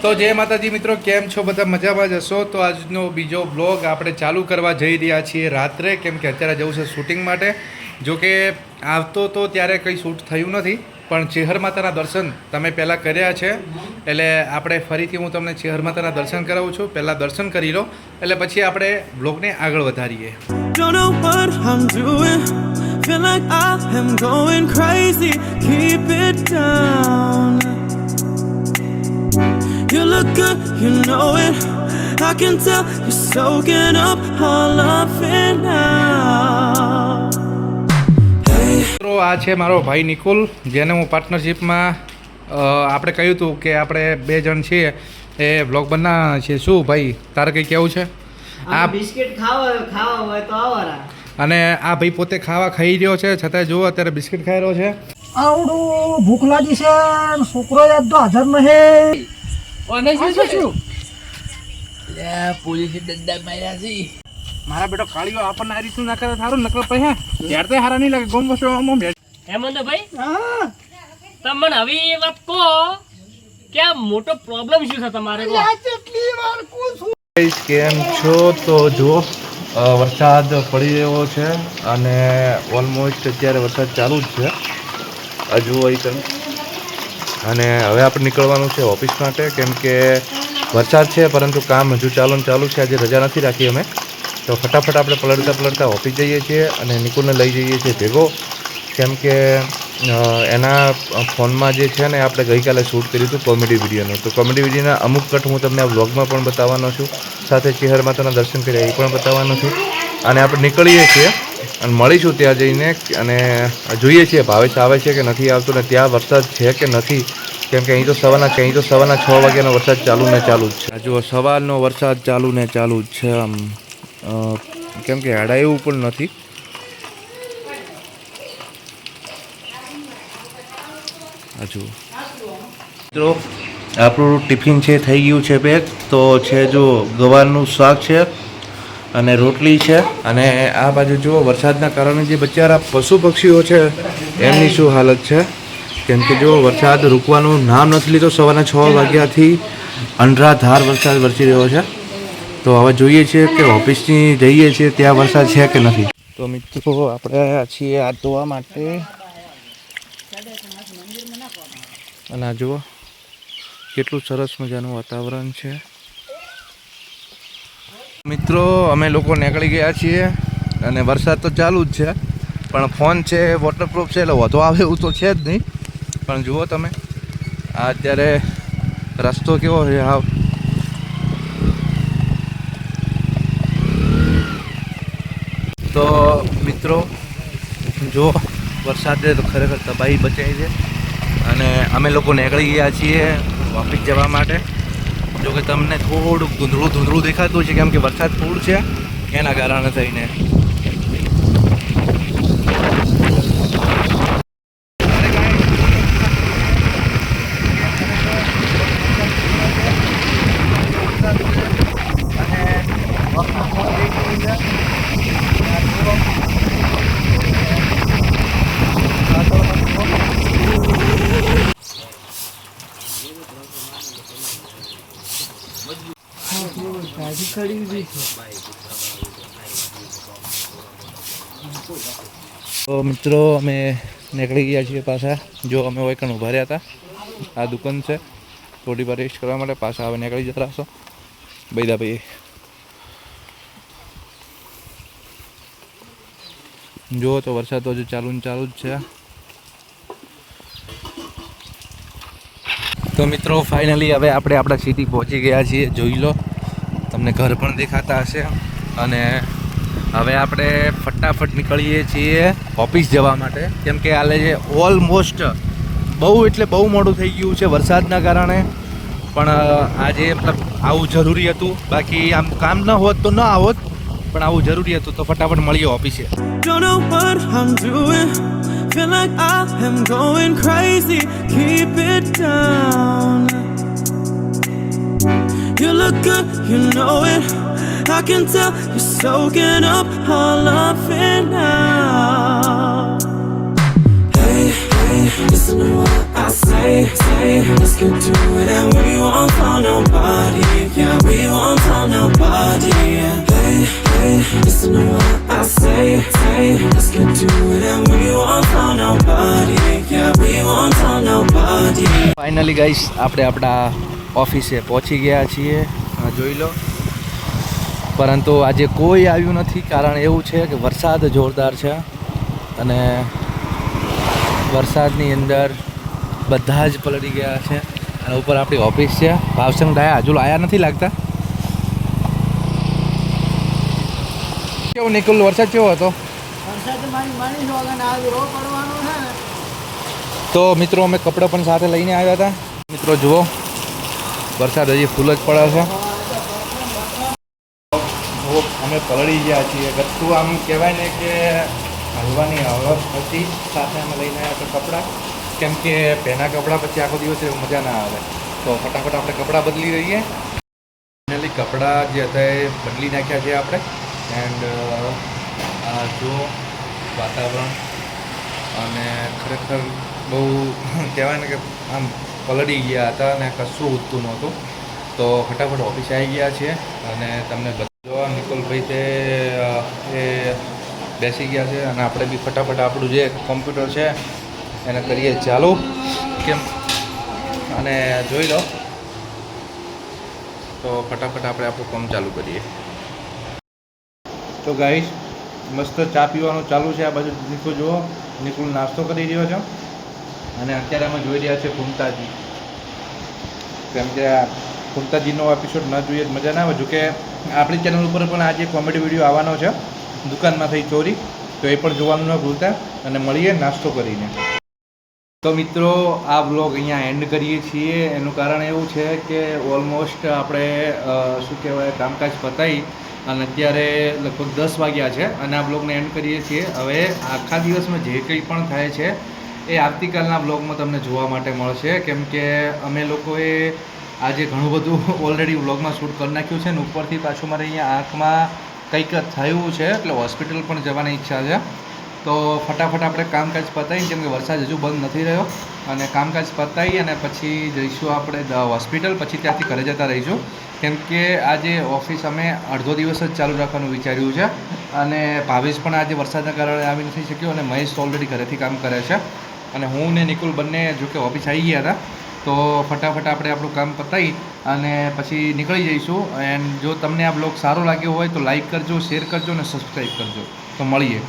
તો જય માતાજી મિત્રો, કેમ છો બધા? મજામાં જ હશો. તો આજનો બીજો બ્લોગ આપણે ચાલુ કરવા જઈ રહ્યા છીએ રાત્રે, કેમ કે અત્યારે જવું છે શૂટિંગ માટે. જો કે આવતો તો ત્યારે કંઈ શૂટ થયું નથી, પણ ચેહર માતાના દર્શન તમે પહેલાં કર્યા છે, એટલે આપણે ફરીથી હું તમને ચેહર માતાના દર્શન કરાવું છું. પહેલાં દર્શન કરી લો, એટલે પછી આપણે બ્લોગને આગળ વધારીએ. Don't know what I'm doing. Feel like I am going crazy. Keep it down. You look good, you know it. I can tell you're soaking up all of it now. મિત્રો, આ છે મારો ભાઈ નિકુલ, જેને હું પાર્ટનરશિપમાં આપણે કહ્યું હતું કે આપણે 2 જણ છીએ એ બ્લોગ બનાવવાના છીએ. શું ભાઈ, તારે કંઈ કહેવું છે? આ બિસ્કિટ ખાવા હોય તો આવરા. અને આ ભાઈ પોતે ખાવા ખાઈ રહ્યો છે, છતાં જુઓ અત્યારે બિસ્કિટ ખાઈ રહ્યો છે. આવડું ભૂખ લાગી છે, છોકરો યાદ તો હાજર નહીં. ઓને શું લે પોલીસ દંડા માર્યા છે. મારા બેટો કાળીઓ આપણને આ રીતનું ના કરે સારું, નકર પછી ત્યાર તો હારા નહીં લાગે. ગોમ બસો હેમંત ભાઈ, તમને હવે એ વાત કહો કે આ મોટો પ્રોબ્લેમ શું છે તમારે? કેમ છો? તો જુઓ વરસાદ પડી રહ્યો છે અને ઓલમોસ્ટ અત્યારે વરસાદ ચાલુ જ છે હજુ અહીં. અને હવે આપણે નીકળવાનું છે ઓફિસ માટે, કેમ કે વરસાદ છે પરંતુ કામ હજુ ચાલુ છે. આજે રજા નથી રાખી અમે, તો ફટાફટ આપણે પલળતા ઓફિસ જઈએ છીએ અને નિકુલને લઈ જઈએ છીએ ભેગો, કેમ કે એના ફોનમાં જે છે ને આપણે ગઈકાલે શૂટ કર્યું હતું કોમેડી વિડીયોનું. તો કોમેડી વિડીયોના અમુક કટ હું તમને આ વ્લોગમાં પણ બતાવવાનો છું, સાથે ચેહર માતાના દર્શન કર્યા એ પણ બતાવવાનું છું. અને આપણે નીકળીએ છીએ અને મળીશું ત્યાં જઈને, અને જોઈએ છીએ ભાવેશ આવે છે કે નથી આવતો, ને ત્યાં વરસાદ છે કે નથી, કેમ કે અહીં તો સવારના 6 વાગ્યાનો વરસાદ ચાલુ જ છે. જુઓ સવારનો વરસાદ ચાલુ જ છે આમ, કેમ કે હડાયું પણ નથી. હજુ મિત્રો આપણું ટિફિન છે થઈ ગયું છે પેક. તો છે જો ગવારનું શાક છે અને રોટલી છે. અને આ બાજુ જુઓ વરસાદના કારણે જે બચારા પશુ પક્ષીઓ છે એમની શું હાલત છે, કેમ કે જો વરસાદ રૂકવાનું નામ નથી લીધો. સવારના 6 વાગ્યાથી અનરાધાર વરસાદ વરસી રહ્યો છે. તો હવે જોઈએ છીએ કે ઓફિસની જઈએ છીએ ત્યાં વરસાદ છે કે નથી. તો મિત્રો આપણે આવ્યા છીએ આ ધોવા માટે, અને આ જુઓ કેટલું સરસ મજાનું વાતાવરણ છે. મિત્રો અમે લોકો નીકળી ગયા છીએ અને વરસાદ તો ચાલુ જ છે, પણ ફોન છે વોટરપ્રૂફ છે એટલે વધુ આવે એવું તો છે જ નહીં. પણ જુઓ તમે આ અત્યારે રસ્તો કેવો છે. હા તો મિત્રો જો વરસાદે તો ખરેખર તબાહી બચાવી છે, અને અમે લોકો નીકળી ગયા છીએ ઓફિસ જવા માટે. જો કે તમને થોડુંક ધૂંધળું દેખાતું છે, કેમ કે વરસાદ ફૂલ છે એના કારણે થઈને. તો મિત્રો અમે નીકળી ગયા છીએ પાછા. જો અમે વૈકણ ઊભા રહ્યા હતા, આ દુકાન છે, થોડી વાર રેસ્ટ કરવા માટે પાછા હવે નીકળી જતા રહેશો બૈદા ભાઈ. જુઓ તો વરસાદ તો હજુ ચાલુ જ છે. તો મિત્રો ફાઇનલી હવે આપણે આપણા સિટી પહોંચી ગયા છીએ. જોઈ લો, તમને ઘર પણ દેખાતા હશે. અને હવે આપણે ફટાફટ નીકળીએ છીએ ઓફિસ જવા માટે, કેમ કે હાલે જે ઓલમોસ્ટ બહુ મોડું થઈ ગયું છે વરસાદના કારણે. પણ આજે મતલબ આવું જરૂરી હતું, બાકી આમ કામ ન હોત તો ન આવત, પણ આવું જરૂરી હતું. તો ફટાફટ મળીએ ઓફિસે. Don't know what I'm doing. Feel like I am going crazy. Keep it down. You look good, you know it. I can tell you're soaking up all of it now. Hey, listen to what I say. Let's get to it and we won't fall tell nobody. Yeah, we won't tell nobody. Hey, hey, listen to what I say. Let's get to it and we won't tell nobody. Yeah, we won't tell nobody. Finally guys આપણે આપણા ઓફિસે પહોંચી ગયા છીએ. જોઈ લો, પરંતુ આજે કોઈ આવ્યું નથી. કારણ એવું છે કે વરસાદ જોરદાર છે અને વરસાદની અંદર બધા જ પલળી ગયા છે. અને ઉપર આપણી ઓફિસ છે. ભાવસંગ ડાયા હજુ આવ્યા નથી લાગતા. કેવું નિકુલ, વરસાદ કેવો હતો? વરસાદ માની વગર આવ્યો પડવાનો છે ને. તો મિત્રો અમે કપડાં પણ સાથે લઈને આવ્યા હતા. મિત્રો જુઓ, વરસાદ હજી ફૂલ જ પડે છે. અમે પલળી ગયા છીએ. ગત્તું આમ કહેવાય ને કે હલવાની હાલત હતી. સાથે અમે લઈને આવ્યા હતા કપડાં, કેમ કે પહેલાં કપડાં પછી આખો દિવસ એવું મજા ના આવે. તો ફટાફટ આપણે કપડાં બદલી રહીએ. ફાઇનલી કપડાં જે હતા એ બદલી નાખ્યા છે આપણે. એન્ડ આ જો વાતાવરણ, અને ખરેખર બહુ કહેવાય ને કે આમ પલળી ગયા હતા અને કશું ઉઠતું નહોતું. તો ફટાફટ ઓફિસે આવી ગયા છીએ અને તમને જો નિકુલભાઈ તે એ બેસી ગયા છે અને આપણે બી ફટાફટ આપણું જે કોમ્પ્યુટર છે એને કરીએ ચાલુ. કેમ અને જોઈ લો, તો ફટાફટ આપણે આપણું કામ ચાલુ કરીએ. તો ગાઈસ મસ્ત ચા પીવાનું ચાલુ છે. આ બાજુ નિકુલ જુઓ, નિકુલ નાસ્તો કરી રહ્યો છે. અને અત્યારે અમે જોઈ રહ્યા છીએ ઘૂમતાજી. કેમ કે ઘૂમતાજીનો એપિસોડ ન જોઈએ તો મજા ના આવે. જોકે આપણી ચેનલ ઉપર પણ આજે કોમેડી વિડીયો આવવાનો છે, દુકાનમાં થઈ ચોરી. તો એ પણ જોવાનું ન ભૂલતા. અને મળીએ નાસ્તો કરીને. તો મિત્રો આ બ્લોગ અહીંયા એન્ડ કરીએ છીએ. એનું કારણ એવું છે કે ઓલમોસ્ટ આપણે શું કહેવાય કામકાજ પતાવી અને અત્યારે લગભગ 10 વાગ્યા છે અને આ બ્લોગને એન્ડ કરીએ છીએ. હવે આખા દિવસમાં જે કંઈ પણ થાય છે એ આવતીકાલના બ્લોગમાં તમને જોવા માટે મળશે. કેમ કે અમે લોકોએ આજે ઘણું બધું ઓલરેડી બ્લોગમાં શૂટ કરી નાખ્યું છે. ને ઉપરથી પાછું મારે અહીંયા આંખમાં કંઈક થયું છે એટલે હોસ્પિટલ પણ જવાની ઈચ્છા છે. તો ફટાફટ આપણે કામકાજ પતાવી, કેમ કે વરસાદ હજુ બંધ નથી રહ્યો, અને કામકાજ પતાવી અને પછી જઈશું આપણે હોસ્પિટલ. પછી ત્યાંથી ઘરે જતા રહીશું. કેમ કે આજે ઓફિસ અમે અડધો દિવસ જ ચાલુ રાખવાનું વિચાર્યું છે. અને ભાવેશ પણ આજે વરસાદના કારણે આવી નથી શક્યો અને મહેશ તો ઓલરેડી ઘરેથી કામ કરે છે. અને હું ને નિકુલ બંને જોકે ઓફિસ આવી ગયા હતા. તો ફટાફટ આપણે આપણું કામ પતાવી અને પછી નીકળી જઈશું. એન્ડ જો તમને આ બ્લોગ સારો લાગ્યો હોય તો લાઈક કરજો, શેર કરજો અને સબસ્ક્રાઈબ કરજો. તો મળીએ.